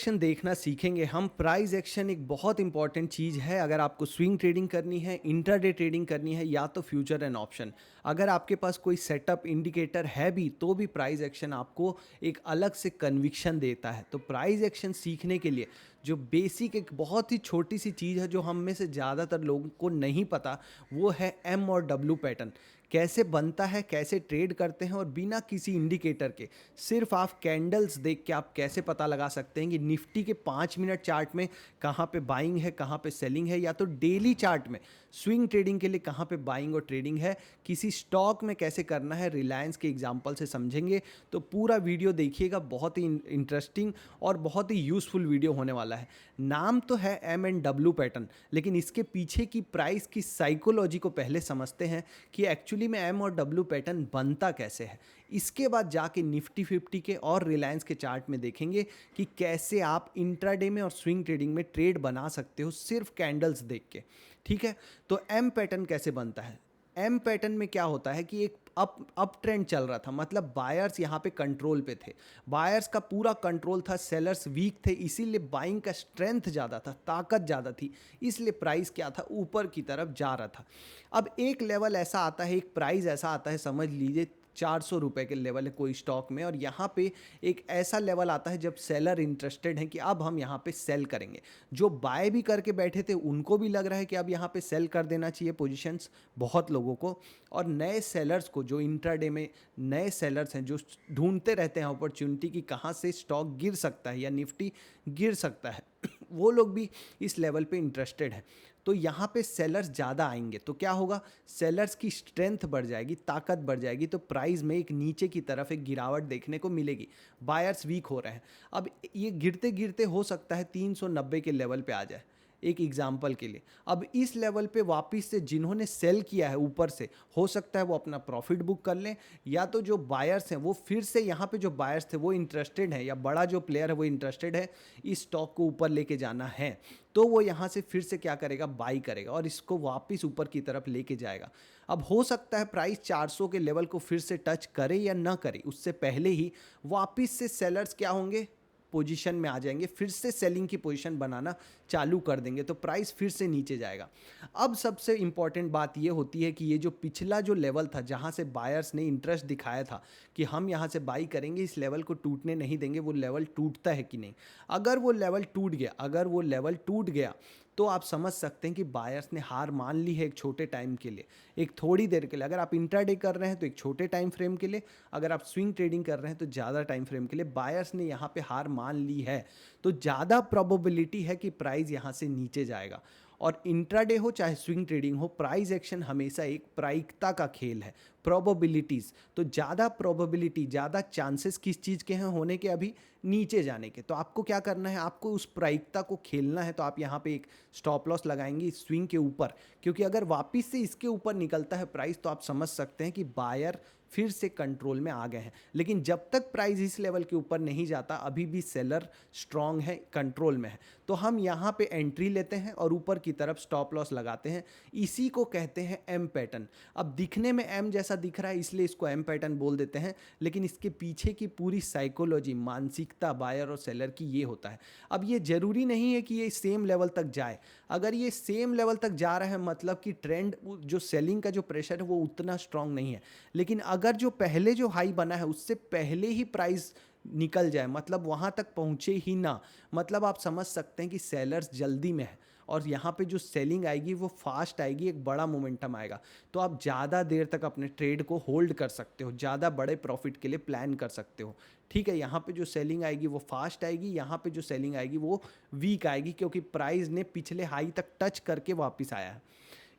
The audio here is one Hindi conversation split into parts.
एक्शन देखना सीखेंगे हम। प्राइस एक्शन एक बहुत इंपॉर्टेंट चीज़ है। अगर आपको स्विंग ट्रेडिंग करनी है, इंट्राडे ट्रेडिंग करनी है, या तो फ्यूचर एंड ऑप्शन, अगर आपके पास कोई सेटअप इंडिकेटर है भी, तो भी प्राइस एक्शन आपको एक अलग से कन्विक्शन देता है। तो प्राइस एक्शन सीखने के लिए जो बेसिक एक बहुत ही छोटी सी चीज़ है जो हम में से ज़्यादातर लोगों को नहीं पता, वो है एम और डब्ल्यू पैटर्न। कैसे बनता है, कैसे ट्रेड करते हैं, और बिना किसी इंडिकेटर के सिर्फ आप कैंडल्स देख के आप कैसे पता लगा सकते हैं कि निफ्टी के 5 मिनट चार्ट में कहाँ पे बाइंग है, कहाँ पे सेलिंग है, या तो डेली चार्ट में स्विंग ट्रेडिंग के लिए कहाँ पे बाइंग और ट्रेडिंग है, किसी स्टॉक में कैसे करना है, रिलायंस के एग्जांपल से समझेंगे। तो पूरा वीडियो देखिएगा, बहुत ही इंटरेस्टिंग और बहुत ही यूजफुल वीडियो होने वाला है। नाम तो है एम एंड डब्ल्यू पैटर्न, लेकिन इसके पीछे की प्राइस की साइकोलॉजी को पहले समझते हैं कि एक्चुअली में एम और डब्ल्यू पैटर्न बनता कैसे है। इसके बाद जाके निफ्टी 50 के और रिलायंस के चार्ट में देखेंगे कि कैसे आप इंट्राडे में और स्विंग ट्रेडिंग में ट्रेड बना सकते हो सिर्फ कैंडल्स देख के। ठीक है, तो एम पैटर्न कैसे बनता है। एम पैटर्न में क्या होता है कि एक अप ट्रेंड चल रहा था, मतलब बायर्स यहाँ पे कंट्रोल पे थे, बायर्स का पूरा कंट्रोल था, सेलर्स वीक थे, इसीलिए बाइंग का स्ट्रेंथ ज़्यादा था, ताकत ज़्यादा थी, इसलिए प्राइस क्या था, ऊपर की तरफ जा रहा था। अब एक लेवल ऐसा आता है, एक प्राइस ऐसा आता है, समझ लीजिए 400 रुपये के लेवल है कोई स्टॉक में, और यहाँ पे एक ऐसा लेवल आता है जब सेलर इंटरेस्टेड है कि अब हम यहाँ पे सेल करेंगे। जो बाय भी करके बैठे थे उनको भी लग रहा है कि अब यहाँ पे सेल कर देना चाहिए पोजीशंस, बहुत लोगों को। और नए सेलर्स को, जो इंट्राडे में नए सेलर्स हैं जो ढूंढते रहते हैं अपॉर्चुनिटी कि कहाँ से स्टॉक गिर सकता है या निफ्टी गिर सकता है, वो लोग भी इस लेवल पे इंटरेस्टेड है। तो यहाँ पे सेलर्स ज़्यादा आएंगे तो क्या होगा, सेलर्स की स्ट्रेंथ बढ़ जाएगी, ताकत बढ़ जाएगी, तो प्राइस में एक नीचे की तरफ एक गिरावट देखने को मिलेगी। बायर्स वीक हो रहे हैं। अब ये गिरते गिरते हो सकता है 390 के लेवल पे आ जाए, एक एग्जाम्पल के लिए। अब इस लेवल पे वापस से जिन्होंने सेल किया है ऊपर से, हो सकता है वो अपना प्रॉफिट बुक कर लें, या तो जो बायर्स हैं वो फिर से यहाँ पे जो बायर्स थे वो इंटरेस्टेड है, या बड़ा जो प्लेयर है वो इंटरेस्टेड है इस स्टॉक को ऊपर लेके जाना है, तो वो यहाँ से फिर से क्या करेगा, बाई करेगा और इसको वापस ऊपर की तरफ लेके जाएगा। अब हो सकता है प्राइस 400 के लेवल को फिर से टच करे या ना करे, उससे पहले ही वापस से सेलर्स क्या होंगे, पोजीशन में आ जाएंगे, फिर से सेलिंग की पोजीशन बनाना चालू कर देंगे, तो प्राइस फिर से नीचे जाएगा। अब सबसे इंपॉर्टेंट बात ये होती है कि ये जो पिछला जो लेवल था जहाँ से बायर्स ने इंटरेस्ट दिखाया था कि हम यहाँ से बाई करेंगे, इस लेवल को टूटने नहीं देंगे, वो लेवल टूटता है कि नहीं। अगर वो लेवल टूट गया, अगर वो लेवल टूट गया तो आप समझ सकते हैं कि बायर्स ने हार मान ली है एक छोटे टाइम के लिए, एक थोड़ी देर के लिए। अगर आप इंट्राडे कर रहे हैं तो एक छोटे टाइम फ्रेम के लिए, अगर आप स्विंग ट्रेडिंग कर रहे हैं तो ज़्यादा टाइम फ्रेम के लिए बायर्स ने यहाँ पे हार मान ली है, तो ज़्यादा प्रोबेबिलिटी है कि प्राइस यहाँ से नीचे जाएगा। और इंट्राडे हो चाहे स्विंग ट्रेडिंग हो, प्राइस एक्शन हमेशा एक प्रायिकता का खेल है, प्रोबेबिलिटीज़। तो ज़्यादा प्रोबेबिलिटी, ज़्यादा चांसेस किस चीज़ के हैं होने के, अभी नीचे जाने के। तो आपको क्या करना है, आपको उस प्रायिकता को खेलना है। तो आप यहाँ पे एक स्टॉप लॉस लगाएंगे स्विंग के ऊपर, क्योंकि अगर वापस से इसके ऊपर निकलता है प्राइस तो आप समझ सकते हैं कि बायर फिर से कंट्रोल में आ गए हैं। लेकिन जब तक प्राइस इस लेवल के ऊपर नहीं जाता, अभी भी सेलर स्ट्रांग है, कंट्रोल में है। तो हम यहाँ पे एंट्री लेते हैं और ऊपर की तरफ स्टॉप लॉस लगाते हैं। इसी को कहते हैं एम पैटर्न। अब दिखने में एम जैसा दिख रहा है इसलिए इसको एम पैटर्न बोल देते हैं, लेकिन इसके पीछे की पूरी साइकोलॉजी, मानसिकता बायर और सेलर की ये होता है। अब ये जरूरी नहीं है कि ये सेम लेवल तक जाए। अगर ये सेम लेवल तक जा रहा है मतलब कि ट्रेंड, जो सेलिंग का जो प्रेशर है वो उतना स्ट्रांग नहीं है। लेकिन अगर जो पहले जो हाई बना है उससे पहले ही प्राइस निकल जाए, मतलब वहाँ तक पहुँचे ही ना, मतलब आप समझ सकते हैं कि सेलर्स जल्दी में है और यहाँ पे जो सेलिंग आएगी वो फास्ट आएगी, एक बड़ा मोमेंटम आएगा। तो आप ज़्यादा देर तक अपने ट्रेड को होल्ड कर सकते हो, ज़्यादा बड़े प्रॉफिट के लिए प्लान कर सकते हो। ठीक है, यहाँ पे जो सेलिंग आएगी वो फास्ट आएगी, यहाँ पे जो सेलिंग आएगी वो वीक आएगी, क्योंकि प्राइस ने पिछले हाई तक टच करके वापस आया है।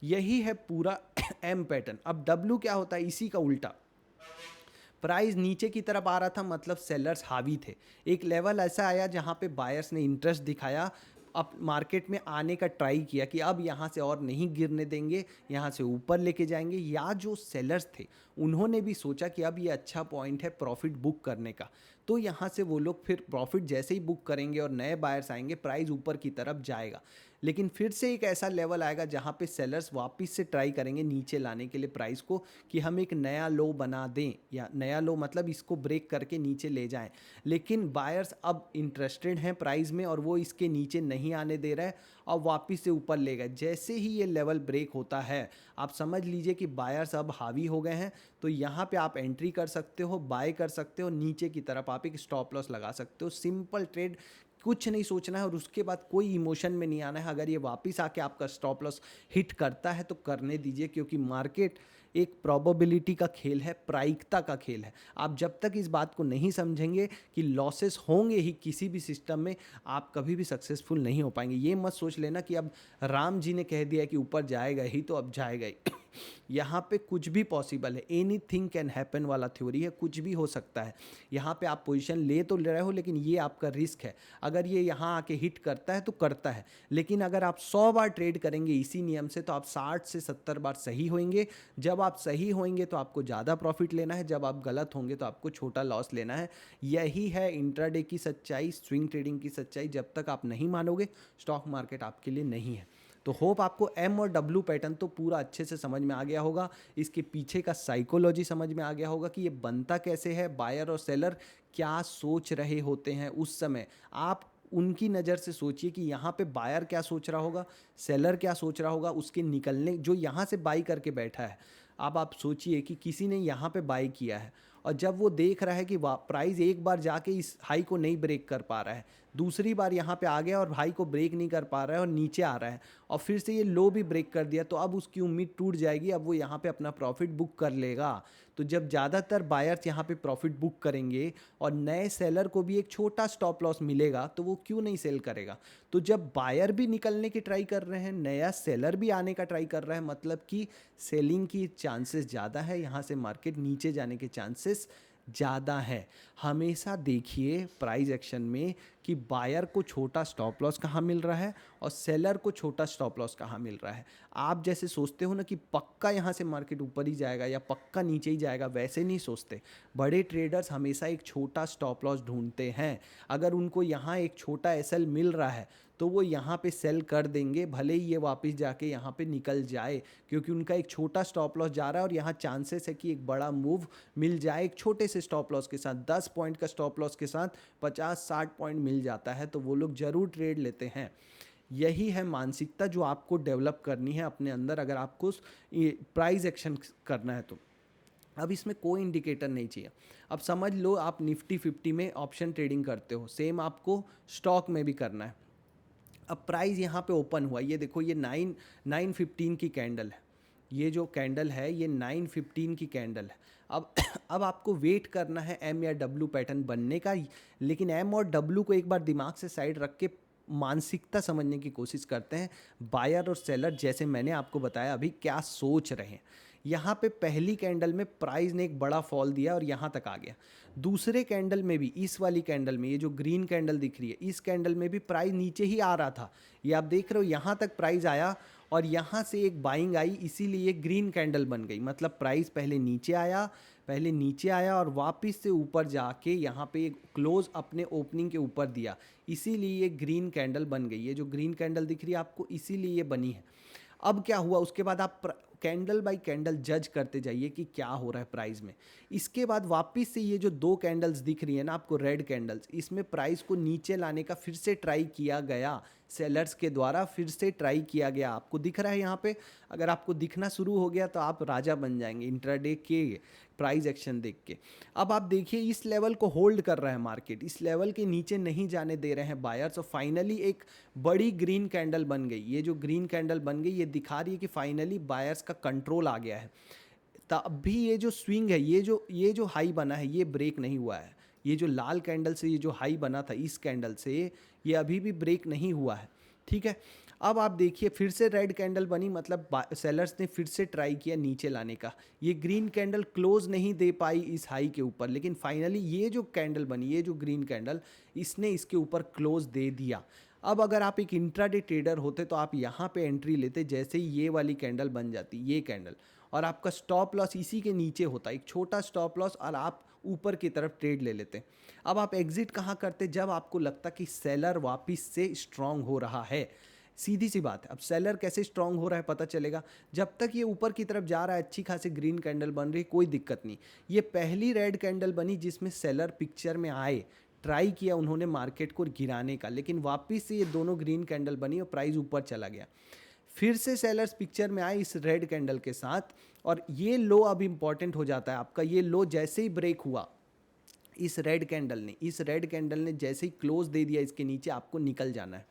यही है पूरा एम पैटर्न। अब डब्ल्यू क्या होता है, इसी का उल्टा। प्राइस नीचे की तरफ आ रहा था मतलब सेलर्स हावी थे। एक लेवल ऐसा आया जहाँ पे बायर्स ने इंटरेस्ट दिखाया, अब मार्केट में आने का ट्राई किया कि अब यहाँ से और नहीं गिरने देंगे, यहाँ से ऊपर लेके जाएंगे। या जो सेलर्स थे उन्होंने भी सोचा कि अब ये अच्छा पॉइंट है प्रॉफिट बुक करने का, तो यहाँ से वो लोग फिर प्रॉफिट जैसे ही बुक करेंगे और नए बायर्स आएंगे, प्राइस ऊपर की तरफ जाएगा। लेकिन फिर से एक ऐसा लेवल आएगा जहाँ पे सेलर्स वापस से ट्राई करेंगे नीचे लाने के लिए प्राइस को, कि हम एक नया लो बना दें, या नया लो मतलब इसको ब्रेक करके नीचे ले जाएं। लेकिन बायर्स अब इंटरेस्टेड हैं प्राइस में और वो इसके नीचे नहीं आने दे रहा है और वापस से ऊपर ले गए। जैसे ही ये लेवल ब्रेक होता है आप समझ लीजिए कि बायर्स अब हावी हो गए हैं, तो यहाँ पे आप एंट्री कर सकते हो, बाय कर सकते हो, नीचे की तरफ आप एक स्टॉप लॉस लगा सकते हो। सिंपल ट्रेड, कुछ नहीं सोचना है और उसके बाद कोई इमोशन में नहीं आना है। अगर ये वापस आके आपका स्टॉप लॉस हिट करता है तो करने दीजिए, क्योंकि मार्केट एक प्रोबेबिलिटी का खेल है, प्रायिकता का खेल है। आप जब तक इस बात को नहीं समझेंगे कि लॉसेस होंगे ही किसी भी सिस्टम में, आप कभी भी सक्सेसफुल नहीं हो पाएंगे। ये मत सोच लेना कि अब राम जी ने कह दिया कि ऊपर जाएगा ही तो अब जाएगा ही। यहाँ पे कुछ भी पॉसिबल है, एनीथिंग कैन हैपन वाला थ्योरी है, कुछ भी हो सकता है। यहाँ पे आप पोजीशन ले तो ले रहे हो, लेकिन ये आपका रिस्क है। अगर ये यहाँ आके हिट करता है तो करता है, लेकिन अगर आप 100 बार ट्रेड करेंगे इसी नियम से तो आप 60 से 70 बार सही होंगे। जब आप सही होंगे तो आपको ज़्यादा प्रॉफिट लेना है, जब आप गलत होंगे तो आपको छोटा लॉस लेना है। यही है इंट्राडे की सच्चाई, स्विंग ट्रेडिंग की सच्चाई। जब तक आप नहीं मानोगे स्टॉक मार्केट आपके लिए नहीं है। तो होप आपको एम और डब्ल्यू पैटर्न तो पूरा अच्छे से समझ में आ गया होगा, इसके पीछे का साइकोलॉजी समझ में आ गया होगा कि ये बनता कैसे है, बायर और सेलर क्या सोच रहे होते हैं उस समय। आप उनकी नज़र से सोचिए कि यहाँ पे बायर क्या सोच रहा होगा, सेलर क्या सोच रहा होगा, उसके निकलने जो यहाँ से बाई करके बैठा है। अब आप सोचिए कि किसी ने यहाँ पे बाई किया है और जब वो देख रहा है कि प्राइस एक बार जाके इस हाई को नहीं ब्रेक कर पा रहा है, दूसरी बार यहाँ पे आ गया और हाई को ब्रेक नहीं कर पा रहा है और नीचे आ रहा है, और फिर से ये लो भी ब्रेक कर दिया, तो अब उसकी उम्मीद टूट जाएगी। अब वो यहाँ पे अपना प्रॉफिट बुक कर लेगा। तो जब ज़्यादातर बायर्स यहाँ पे प्रॉफिट बुक करेंगे और नए सेलर को भी एक छोटा स्टॉप लॉस मिलेगा तो वो क्यों नहीं सेल करेगा। तो जब बायर भी निकलने की ट्राई कर रहे हैं, नया सेलर भी आने का ट्राई कर रहा है, मतलब कि सेलिंग की चांसेस ज़्यादा है, यहाँ से मार्केट नीचे जाने के चांसेस ज़्यादा है। हमेशा देखिए प्राइस एक्शन में कि बायर को छोटा स्टॉप लॉस कहाँ मिल रहा है और सेलर को छोटा स्टॉप लॉस कहाँ मिल रहा है। आप जैसे सोचते हो ना कि पक्का यहाँ से मार्केट ऊपर ही जाएगा या पक्का नीचे ही जाएगा, वैसे नहीं सोचते। बड़े ट्रेडर्स हमेशा एक छोटा स्टॉप लॉस ढूंढते हैं। अगर उनको यहाँ एक छोटा एसएल मिल रहा है तो वो यहाँ पे सेल कर देंगे, भले ही ये वापस जाके यहाँ पे निकल जाए, क्योंकि उनका एक छोटा स्टॉप लॉस जा रहा है और यहाँ चांसेस है कि एक बड़ा मूव मिल जाए। एक छोटे से स्टॉप लॉस के साथ 10 पॉइंट का स्टॉप लॉस के साथ 50-60 पॉइंट मिल जाता है, तो वो लोग ज़रूर ट्रेड लेते हैं। यही है मानसिकता जो आपको डेवलप करनी है अपने अंदर, अगर आपको प्राइस एक्शन करना है तो। अब इसमें कोई इंडिकेटर नहीं चाहिए। अब समझ लो आप निफ्टी 50 में ऑप्शन ट्रेडिंग करते हो, सेम आपको स्टॉक में भी करना है। अब प्राइस यहाँ पे ओपन हुआ, ये देखो ये 915 की कैंडल है, ये जो कैंडल है ये 915 की कैंडल है। अब अब आपको वेट करना है एम या डब्ल्यू पैटर्न बनने का, लेकिन एम और डब्ल्यू को एक बार दिमाग से साइड रख के मानसिकता समझने की कोशिश करते हैं। बायर और सेलर जैसे मैंने आपको बताया अभी क्या सोच रहे हैं। यहाँ पे पहली कैंडल में प्राइस ने एक बड़ा फॉल दिया और यहाँ तक आ गया। दूसरे कैंडल में भी, इस वाली कैंडल में, ये जो ग्रीन कैंडल दिख रही है, इस कैंडल में भी प्राइस नीचे ही आ रहा था। ये आप देख रहे हो, यहाँ तक प्राइस आया और यहाँ से एक बाइंग आई, इसीलिए ग्रीन कैंडल बन गई। मतलब प्राइस पहले नीचे आया और वापस से ऊपर जाके यहाँ पे एक क्लोज अपने ओपनिंग के ऊपर दिया, इसीलिए ये ग्रीन कैंडल बन गई। ये जो ग्रीन कैंडल दिख रही है आपको, इसीलिए ये बनी है। अब क्या हुआ, उसके बाद आप कैंडल बाय कैंडल जज करते जाइए कि क्या हो रहा है प्राइस में। इसके बाद वापस से ये जो दो कैंडल्स दिख रही है ना आपको, रेड कैंडल्स, इसमें प्राइस को नीचे लाने का फिर से ट्राई किया गया, सेलर्स के द्वारा फिर से ट्राई किया गया। आपको दिख रहा है यहाँ पे, अगर आपको दिखना शुरू हो गया तो आप राजा बन जाएंगे इंट्राडे के प्राइस एक्शन देख के। अब आप देखिए इस लेवल को होल्ड कर रहा है मार्केट, इस लेवल के नीचे नहीं जाने दे रहे हैं बायर्स, और फाइनली एक बड़ी ग्रीन कैंडल बन गई। ये जो ग्रीन कैंडल बन गई ये दिखा रही है कि फाइनली बायर्स का कंट्रोल आ गया है। तब भी ये जो स्विंग है, ये जो हाई बना है ये ब्रेक नहीं हुआ है। ये जो लाल कैंडल से ये जो हाई बना था इस कैंडल से, ये अभी भी ब्रेक नहीं हुआ है। ठीक है, अब आप देखिए फिर से रेड कैंडल बनी, मतलब सेलर्स ने फिर से ट्राई किया नीचे लाने का। ये ग्रीन कैंडल क्लोज नहीं दे पाई इस हाई के ऊपर, लेकिन फाइनली ये जो कैंडल बनी, ये जो ग्रीन कैंडल, इसने इसके ऊपर क्लोज दे दिया। अब अगर आप एक इंट्राडे ट्रेडर होते तो आप यहाँ पे एंट्री लेते जैसे ही ये वाली कैंडल बन जाती, ये कैंडल, और आपका स्टॉप लॉस इसी के नीचे होता, एक छोटा स्टॉप लॉस, और आप ऊपर की तरफ ट्रेड ले लेते। अब आप एग्जिट कहाँ करते, जब आपको लगता कि सेलर वापस से स्ट्रांग हो रहा है। सीधी सी बात है। अब सेलर कैसे स्ट्रांग हो रहा है पता चलेगा जब तक ये ऊपर की तरफ जा रहा है, अच्छी खासी ग्रीन कैंडल बन रही, कोई दिक्कत नहीं। ये पहली रेड कैंडल बनी जिसमें सेलर पिक्चर में आए, ट्राई किया उन्होंने मार्केट को गिराने का, लेकिन वापस से ये दोनों ग्रीन कैंडल बनी और प्राइस ऊपर चला गया। फिर से सेलर्स पिक्चर में आए इस रेड कैंडल के साथ, और ये लो अब इंपॉर्टेंट हो जाता है आपका। ये लो जैसे ही ब्रेक हुआ इस रेड कैंडल ने जैसे ही क्लोज दे दिया इसके नीचे, आपको निकल जाना है।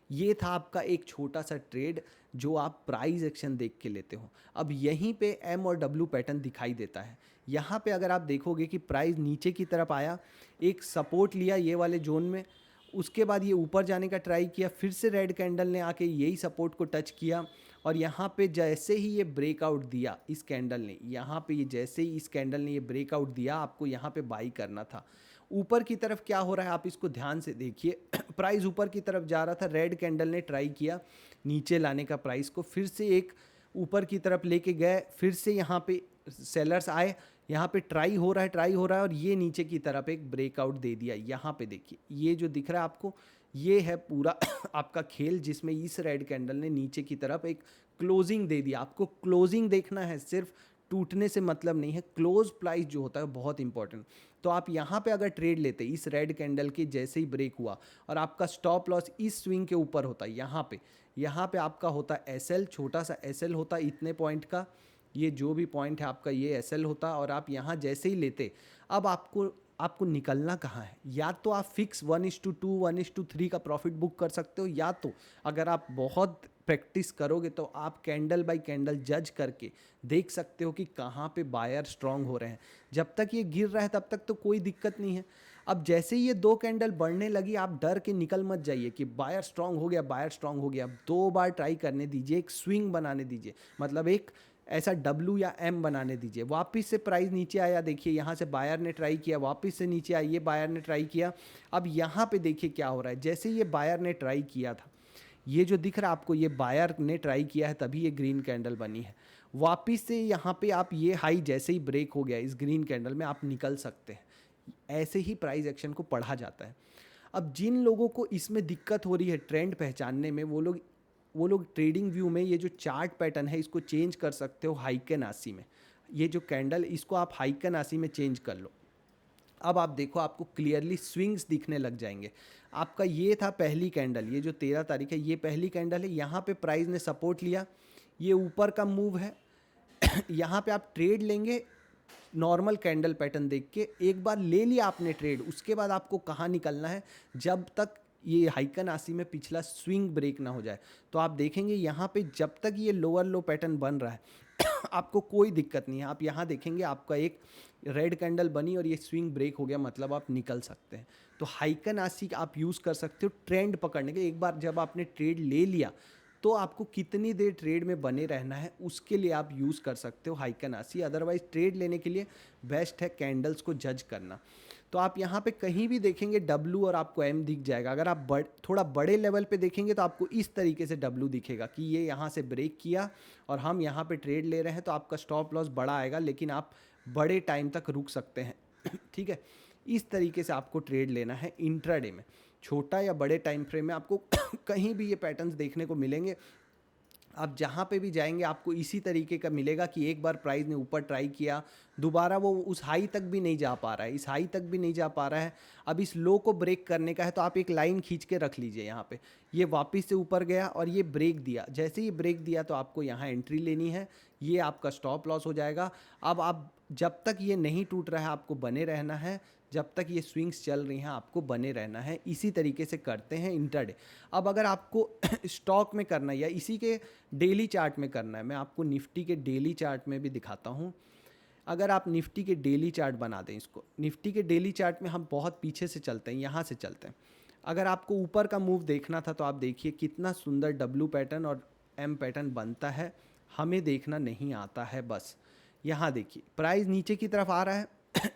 ये था आपका एक छोटा सा ट्रेड जो आप प्राइस एक्शन देख के लेते हो। अब यहीं पे एम और डब्ल्यू पैटर्न दिखाई देता है। यहाँ पे अगर आप देखोगे कि प्राइस नीचे की तरफ आया, एक सपोर्ट लिया ये वाले जोन में, उसके बाद ये ऊपर जाने का ट्राई किया, फिर से रेड कैंडल ने आके यही सपोर्ट को टच किया, और यहाँ पे जैसे ही ये ब्रेकआउट दिया इस कैंडल ने, यहाँ पे ये जैसे ही इस कैंडल ने ये ब्रेकआउट दिया, आपको यहाँ पे बाई करना था। ऊपर की तरफ क्या हो रहा है आप इसको ध्यान से देखिए। प्राइस ऊपर की तरफ जा रहा था, रेड कैंडल ने ट्राई किया नीचे लाने का प्राइस को, फिर से एक ऊपर की तरफ लेके गए, फिर से यहाँ पे सेलर्स आए, यहाँ पे ट्राई हो रहा है और ये नीचे की तरफ एक ब्रेकआउट दे दिया। यहाँ पे देखिए ये जो दिख रहा है आपको, ये है पूरा आपका खेल जिसमें इस रेड कैंडल ने नीचे की तरफ एक क्लोजिंग दे दिया। आपको क्लोजिंग देखना है, सिर्फ टूटने से मतलब नहीं है। क्लोज प्राइस जो होता है बहुत इंपॉर्टेंट। तो आप यहाँ पे अगर ट्रेड लेते इस रेड कैंडल के जैसे ही ब्रेक हुआ और आपका स्टॉप लॉस इस स्विंग के ऊपर होता, यहाँ पे आपका होता एसएल, छोटा सा एसएल होता इतने पॉइंट का, ये जो भी पॉइंट है आपका ये एसएल होता, और आप यहाँ जैसे ही लेते, अब आपको निकलना कहाँ है? या तो आप फिक्स 1:2 1:3 का प्रॉफिट बुक कर सकते हो, या तो अगर आप बहुत प्रैक्टिस करोगे तो आप कैंडल बाय कैंडल जज करके देख सकते हो कि कहाँ पे बायर स्ट्रांग हो रहे हैं। जब तक ये गिर रहा है तब तक तो कोई दिक्कत नहीं है। अब जैसे ही ये 2 कैंडल बढ़ने लगी, आप डर के निकल मत जाइए कि बायर स्ट्रांग हो गया, बायर स्ट्रांग हो गया। 2 बार ट्राई करने दीजिए, एक स्विंग बनाने दीजिए, मतलब एक ऐसा डब्ल्यू या एम बनाने दीजिए। वापस से प्राइस नीचे आया, देखिए यहाँ से बायर ने ट्राई किया, वापस से नीचे आया, ये बायर ने ट्राई किया। अब यहाँ पे देखिए क्या हो रहा है, जैसे ये बायर ने ट्राई किया था, ये जो दिख रहा है आपको, ये बायर ने ट्राई किया है तभी ये ग्रीन कैंडल बनी है। वापस से यहाँ पे आप ये हाई जैसे ही ब्रेक हो गया इस ग्रीन कैंडल में, आप निकल सकते हैं। ऐसे ही प्राइस एक्शन को पढ़ा जाता है। अब जिन लोगों को इसमें दिक्कत हो रही है ट्रेंड पहचानने में, वो लोग ट्रेडिंग व्यू में ये जो चार्ट पैटर्न है इसको चेंज कर सकते हो हाइकन 80 में। ये जो कैंडल, इसको आप हाइकन 80 में चेंज कर लो। अब आप देखो, आपको क्लियरली स्विंग्स दिखने लग जाएंगे। आपका ये था पहली कैंडल, ये जो 13 तारीख है, ये पहली कैंडल है। यहाँ पे प्राइस ने सपोर्ट लिया, ये ऊपर का मूव है। यहाँ पे आप ट्रेड लेंगे नॉर्मल कैंडल पैटर्न देख के। एक बार ले लिया आपने ट्रेड, उसके बाद आपको कहाँ निकलना है, जब तक ये हाइकन 80 में पिछला स्विंग ब्रेक ना हो जाए। तो आप देखेंगे यहाँ पे जब तक ये लोअर लो पैटर्न बन रहा है आपको कोई दिक्कत नहीं है। आप यहाँ देखेंगे आपका एक रेड कैंडल बनी और ये स्विंग ब्रेक हो गया, मतलब आप निकल सकते हैं। तो हाइकन 80 आप यूज़ कर सकते हो ट्रेंड पकड़ने के। एक बार जब आपने ट्रेड ले लिया तो आपको कितनी देर ट्रेड में बने रहना है उसके लिए आप यूज़ कर सकते हो हाइकन 80। अदरवाइज ट्रेड लेने के लिए बेस्ट है कैंडल्स को जज करना। तो आप यहाँ पे कहीं भी देखेंगे डब्ल्यू और आपको एम दिख जाएगा। अगर आप थोड़ा बड़े लेवल पे देखेंगे तो आपको इस तरीके से डब्ल्यू दिखेगा कि ये यहाँ से ब्रेक किया और हम यहाँ पे ट्रेड ले रहे हैं, तो आपका स्टॉप लॉस बड़ा आएगा, लेकिन आप बड़े टाइम तक रुक सकते हैं। ठीक है, इस तरीके से आपको ट्रेड लेना है इंट्राडे में। छोटा या बड़े टाइम फ्रेम में आपको कहीं भी ये पैटर्न्स देखने को मिलेंगे। आप जहाँ पे भी जाएंगे आपको इसी तरीके का मिलेगा कि एक बार प्राइस ने ऊपर ट्राई किया, दोबारा वो उस हाई तक भी नहीं जा पा रहा है, इस हाई तक भी नहीं जा पा रहा है। अब इस लो को ब्रेक करने का है, तो आप एक लाइन खींच के रख लीजिए यहाँ पे। ये वापस से ऊपर गया और ये ब्रेक दिया, जैसे ही ब्रेक दिया तो आपको यहाँ एंट्री लेनी है, ये आपका स्टॉप लॉस हो जाएगा। अब आप जब तक ये नहीं टूट रहा है आपको बने रहना है, जब तक ये स्विंग्स चल रही हैं आपको बने रहना है। इसी तरीके से करते हैं इंट्राडे। अब अगर आपको स्टॉक में करना है या इसी के डेली चार्ट में करना है, मैं आपको निफ्टी के डेली चार्ट में भी दिखाता हूँ। अगर आप निफ्टी के डेली चार्ट बना दें इसको, निफ्टी के डेली चार्ट में हम बहुत पीछे से चलते हैं, यहाँ से चलते हैं। अगर आपको ऊपर का मूव देखना था तो आप देखिए कितना सुंदर डब्ल्यू पैटर्न और एम पैटर्न बनता है, हमें देखना नहीं आता है। बस यहाँ देखिए प्राइस नीचे की तरफ आ रहा है,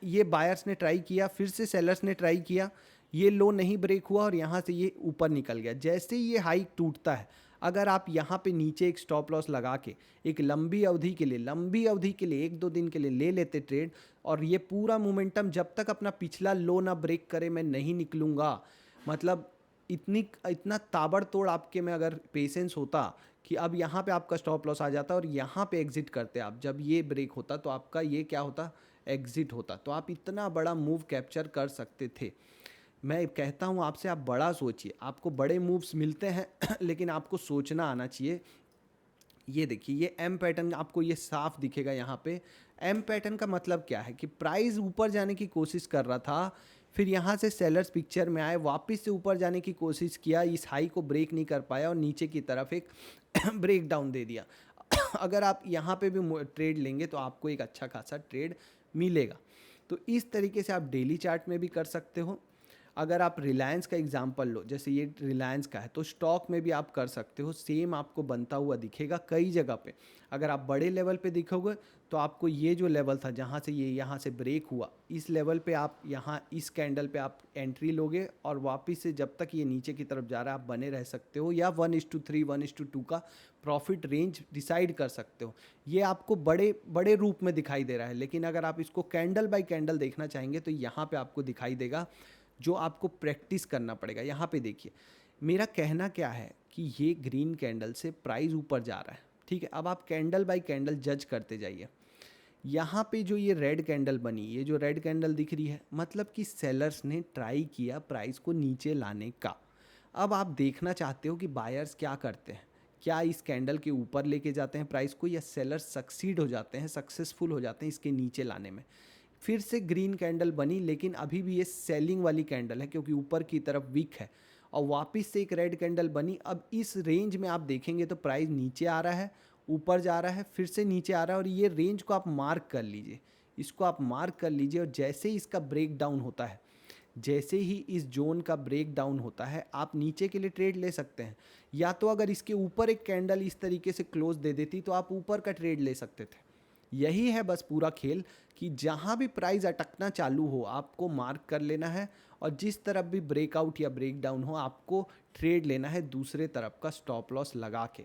ये बायर्स ने ट्राई किया, फिर से सेलर्स ने ट्राई किया, ये लो नहीं ब्रेक हुआ और यहाँ से ये ऊपर निकल गया। जैसे ही ये हाई टूटता है, अगर आप यहाँ पे नीचे एक स्टॉप लॉस लगा के एक लंबी अवधि के लिए 1-2 दिन के लिए ले लेते ट्रेड, और ये पूरा मोमेंटम जब तक अपना पिछला लो ना ब्रेक करे मैं नहीं निकलूँगा, मतलब इतना ताबड़तोड़ आपके में अगर पेशेंस होता कि अब यहाँ पे आपका स्टॉप लॉस आ जाता और यहाँ पे एग्जिट करते आप, जब ये ब्रेक होता तो आपका ये क्या होता, एग्जिट होता, तो आप इतना बड़ा मूव कैप्चर कर सकते थे। मैं कहता हूँ आपसे, आप बड़ा सोचिए, आपको बड़े मूव्स मिलते हैं लेकिन आपको सोचना आना चाहिए। ये देखिए, ये एम पैटर्न आपको ये साफ दिखेगा यहाँ पे। एम पैटर्न का मतलब क्या है कि प्राइस ऊपर जाने की कोशिश कर रहा था, फिर यहाँ से सेलर्स पिक्चर में आए, वापस से ऊपर जाने की कोशिश किया, इस हाई को ब्रेक नहीं कर पाया और नीचे की तरफ एक ब्रेक डाउन दे दिया। अगर आप यहाँ पे भी ट्रेड लेंगे तो आपको एक अच्छा खासा ट्रेड मिलेगा। तो इस तरीके से आप डेली चार्ट में भी कर सकते हो। अगर आप रिलायंस का एग्जांपल लो, जैसे ये रिलायंस का है, तो स्टॉक में भी आप कर सकते हो, सेम आपको बनता हुआ दिखेगा कई जगह पे। अगर आप बड़े लेवल पे दिखोगे तो आपको ये जो लेवल था जहाँ से ये यहाँ से ब्रेक हुआ, इस लेवल पे आप यहाँ इस कैंडल पे आप एंट्री लोगे और वापस से जब तक ये नीचे की तरफ जा रहा है आप बने रह सकते हो, या 1:3 1:2 का प्रॉफिट रेंज डिसाइड कर सकते हो। ये आपको बड़े बड़े रूप में दिखाई दे रहा है, लेकिन अगर आप इसको कैंडल बाय कैंडल देखना चाहेंगे तो यहाँ पे आपको दिखाई देगा, जो आपको प्रैक्टिस करना पड़ेगा। यहाँ पे देखिए, मेरा कहना क्या है कि ये ग्रीन कैंडल से प्राइस ऊपर जा रहा है, ठीक है। अब आप कैंडल बाय कैंडल जज करते जाइए। यहाँ पे जो ये रेड कैंडल बनी, ये जो रेड कैंडल दिख रही है, मतलब कि सेलर्स ने ट्राई किया प्राइस को नीचे लाने का। अब आप देखना चाहते हो कि बायर्स क्या करते हैं, क्या इस कैंडल के ऊपर लेके जाते हैं प्राइस को, या सेलर्स सक्सीड हो जाते हैं, सक्सेसफुल हो जाते हैं इसके नीचे लाने में। फिर से ग्रीन कैंडल बनी, लेकिन अभी भी ये सेलिंग वाली कैंडल है क्योंकि ऊपर की तरफ वीक है, और वापस से एक रेड कैंडल बनी। अब इस रेंज में आप देखेंगे तो प्राइस नीचे आ रहा है, ऊपर जा रहा है, फिर से नीचे आ रहा है, और ये रेंज को आप मार्क कर लीजिए, इसको आप मार्क कर लीजिए। और जैसे ही इसका ब्रेक डाउन होता है, जैसे ही इस जोन का ब्रेक डाउन होता है, आप नीचे के लिए ट्रेड ले सकते हैं। या तो अगर इसके ऊपर एक कैंडल इस तरीके से क्लोज दे देती तो आप ऊपर का ट्रेड ले सकते थे। यही है बस पूरा खेल, कि जहाँ भी प्राइस अटकना चालू हो आपको मार्क कर लेना है, और जिस तरफ भी ब्रेकआउट या ब्रेक डाउन हो आपको ट्रेड लेना है दूसरे तरफ का स्टॉप लॉस लगा के।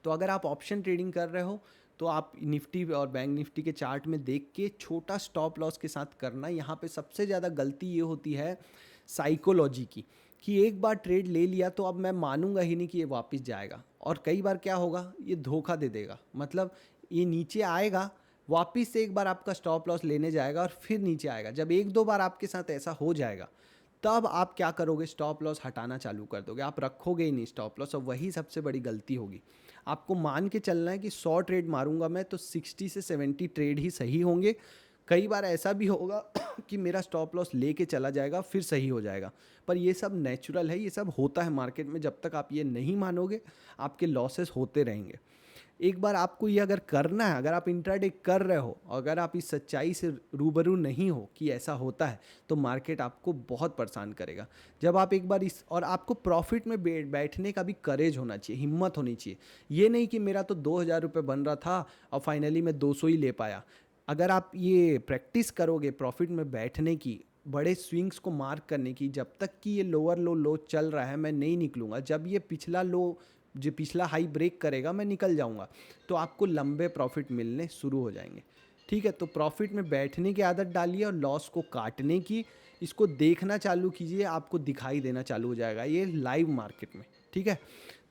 तो अगर आप ऑप्शन ट्रेडिंग कर रहे हो तो आप निफ्टी और बैंक निफ्टी के चार्ट में देख के छोटा स्टॉप लॉस के साथ करना। यहाँ पे सबसे ज़्यादा गलती ये होती है साइकोलॉजी की, कि एक बार ट्रेड ले लिया तो अब मैं मानूंगा ही नहीं कि ये वापस जाएगा, और कई बार क्या होगा, ये धोखा दे देगा। मतलब ये नीचे आएगा, वापस से एक बार आपका स्टॉप लॉस लेने जाएगा और फिर नीचे आएगा। जब एक दो बार आपके साथ ऐसा हो जाएगा तब आप क्या करोगे, स्टॉप लॉस हटाना चालू कर दोगे, आप रखोगे ही नहीं स्टॉप लॉस, और वही सबसे बड़ी गलती होगी। आपको मान के चलना है कि 100 ट्रेड मारूंगा मैं तो 60 से 70 ट्रेड ही सही होंगे। कई बार ऐसा भी होगा कि मेरा स्टॉप लॉस लेके चला जाएगा फिर सही हो जाएगा, पर ये सब नेचुरल है, ये सब होता है मार्केट में। जब तक आप ये नहीं मानोगे आपके लॉसेस होते रहेंगे। एक बार आपको ये अगर करना है, अगर आप इंट्राडे कर रहे हो, अगर आप इस सच्चाई से रूबरू नहीं हो कि ऐसा होता है, तो मार्केट आपको बहुत परेशान करेगा। जब आप एक बार इस, और आपको प्रॉफिट में बैठने का भी करेज होना चाहिए, हिम्मत होनी चाहिए। ये नहीं कि मेरा तो 2,000 रुपये बन रहा था और फाइनली मैं 200 ही ले पाया। अगर आप ये प्रैक्टिस करोगे प्रॉफिट में बैठने की, बड़े स्विंग्स को मार्क करने की, जब तक कि ये लोअर लो चल रहा है मैं नहीं निकलूँगा, जब ये पिछला लो जो पिछला हाई ब्रेक करेगा मैं निकल जाऊंगा, तो आपको लंबे प्रॉफिट मिलने शुरू हो जाएंगे। ठीक है, तो प्रॉफिट में बैठने की आदत डालिए और लॉस को काटने की, इसको देखना चालू कीजिए, आपको दिखाई देना चालू हो जाएगा ये लाइव मार्केट में। ठीक है,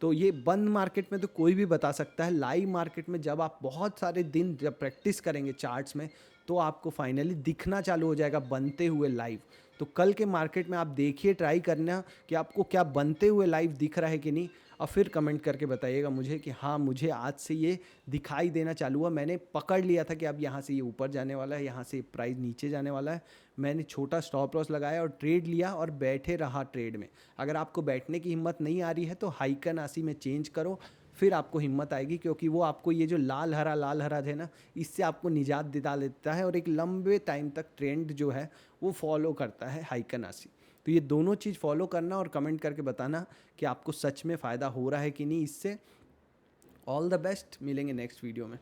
तो ये बंद मार्केट में तो कोई भी बता सकता है, लाइव मार्केट में जब आप बहुत सारे दिन जब प्रैक्टिस करेंगे चार्ट्स में, तो आपको फाइनली दिखना चालू हो जाएगा बनते हुए लाइव। तो कल के मार्केट में आप देखिए, ट्राई करना कि आपको क्या बनते हुए लाइव दिख रहा है कि नहीं, और फिर कमेंट करके बताइएगा मुझे कि हाँ मुझे आज से ये दिखाई देना चालू हुआ, मैंने पकड़ लिया था कि अब यहाँ से ये ऊपर जाने वाला है, यहाँ से प्राइस नीचे जाने वाला है। मैंने छोटा स्टॉप लॉस लगाया और ट्रेड लिया और बैठे रहा ट्रेड में। अगर आपको बैठने की हिम्मत नहीं आ रही है तो हाइकन आसी में चेंज करो, फिर आपको हिम्मत आएगी, क्योंकि वो आपको ये जो लाल हरा है ना, इससे आपको निजात दिला देता है और एक लंबे टाइम तक ट्रेंड जो है वो फॉलो करता है हाइकन आसी। तो ये दोनों चीज़ फॉलो करना और कमेंट करके बताना कि आपको सच में फ़ायदा हो रहा है कि नहीं इससे। ऑल द बेस्ट, मिलेंगे नेक्स्ट वीडियो में।